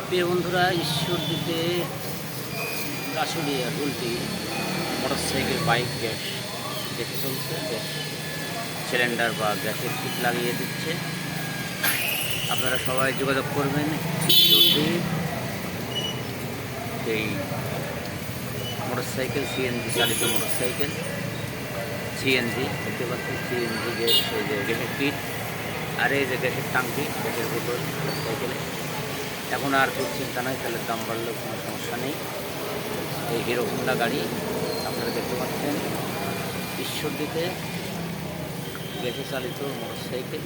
প্রিয় বন্ধুরা, ঈশ্বরদীতে কাশুলিয়া টুলটি মোটরসাইকেল বাইক গ্যাসে চলছে। গ্যাস সিলিন্ডার বা গ্যাসের কিট লাগিয়ে দিচ্ছে। আপনারা সবাই যোগাযোগ করবেন। ঈশ্বরদী এই মোটরসাইকেল সিএনজি চালিত মোটরসাইকেল, সিএনজি দেখতে পাচ্ছেন, সিএনজি গ্যাস, এই যে গ্যাসের কিট আর এই যে গ্যাসের টাঙ্কি, গ্যাসের বোতল মোটরসাইকেলে। এখন আর চিন্তা নয়, তেলের দাম বাড়লেও কোনো সমস্যা নেই। এই হিরো হোন্ডা গাড়ি আপনারা দেখতে পাচ্ছেন ঈশ্বরদীতে গ্যাসে চালিত মোটরসাইকেল।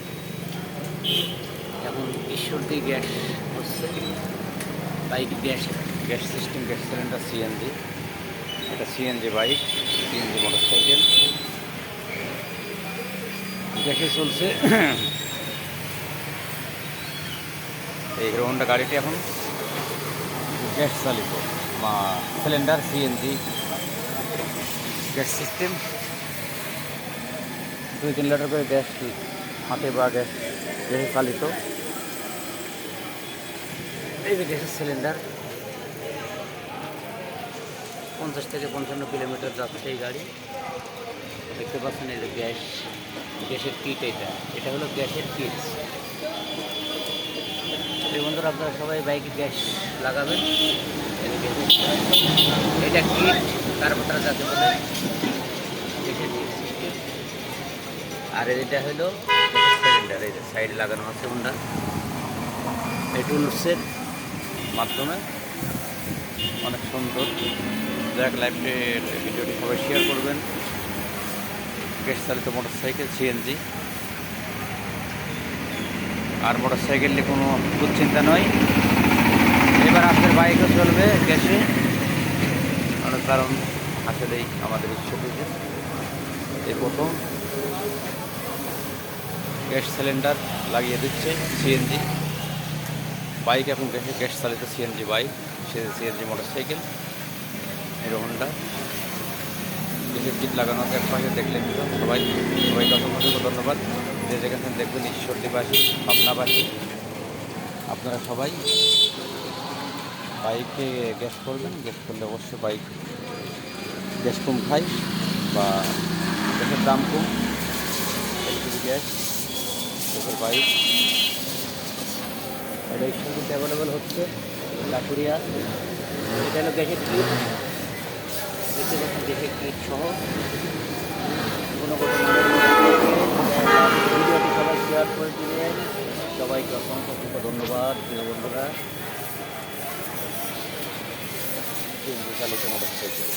এখন ঈশ্বরদী গ্যাস হচ্ছে bike, gas system, gas cylinder, CNG. এটা সিএনজি বাইক, সিএনজি মোটরসাইকেল গ্যাসে চলছে। এই হিরো হোন্ডা গাড়িটি এখন গ্যাস চালিত বা cylinder, CNG gas system. 2-3 litre করে গ্যাস হাতে বা গ্যাসে চালিত। এই যে গ্যাসের সিলিন্ডার 50 থেকে 55 কিলোমিটার যাচ্ছে এই গাড়ি। দেখতে পাচ্ছেন এই যে গ্যাসের কিট। এটা হলো গ্যাসের কিট। এই বন্ধুরা, আপনারা সবাই বাইকে গ্যাস লাগাবেন। এটা কিট, কার্বোটার যাতে বলে গ্যাসের কিট সিস্টেম। আর এটা হলো সিলিন্ডার, এই যে সাইডে লাগানো আছে হোন্ডা। এই টুলসের মাধ্যমে অনেক সুন্দর। যাক, ভিডিওটি সবাই শেয়ার করবেন। গ্যাস চালিত মোটরসাইকেল, সিএনজি। আর মোটরসাইকেল নিয়ে কোনো দুশ্চিন্তা নয়। এবার আপনার বাইকও চলবে গ্যাসে। কারণ আসলেই আমাদের ঈশ্বরদীতে এই প্রথম গ্যাস সিলিন্ডার লাগিয়ে দিচ্ছে সিএনজি বাইক। এখন গ্যাস চালিত CNG bike, CNG motorcycle hero Honda. গ্যাসের কিট লাগানো আছে একপাশে, দেখলেন তো সবাইকে অসংখ্য ধন্যবাদ। যে যেখানে দেখবেন ঈশ্বরদীবাসী, পাবনাবাসী, আপনারা সবাই বাইকে গ্যাস করবেন। গ্যাস করলে অবশ্যই বাইক গ্যাস কম খায় বা গ্যাসের দাম কম। এলপিজি গ্যাসের বাইক এটা ঈশ্বরদীতে অ্যাভেলেবেল হচ্ছে। লাকুড়িয়া, এটা হলো গ্যাসের কিট। দেখতে পাচ্ছেন গ্যাসের কিট সহ গুণগত মানের ভিডিওটি সবাই শেয়ার করে দিবেন। সবাইকে অসংখ্য ধন্যবাদ। প্রিয় বন্ধুরা, সিএনজি চালিত মোটরসাইকেল।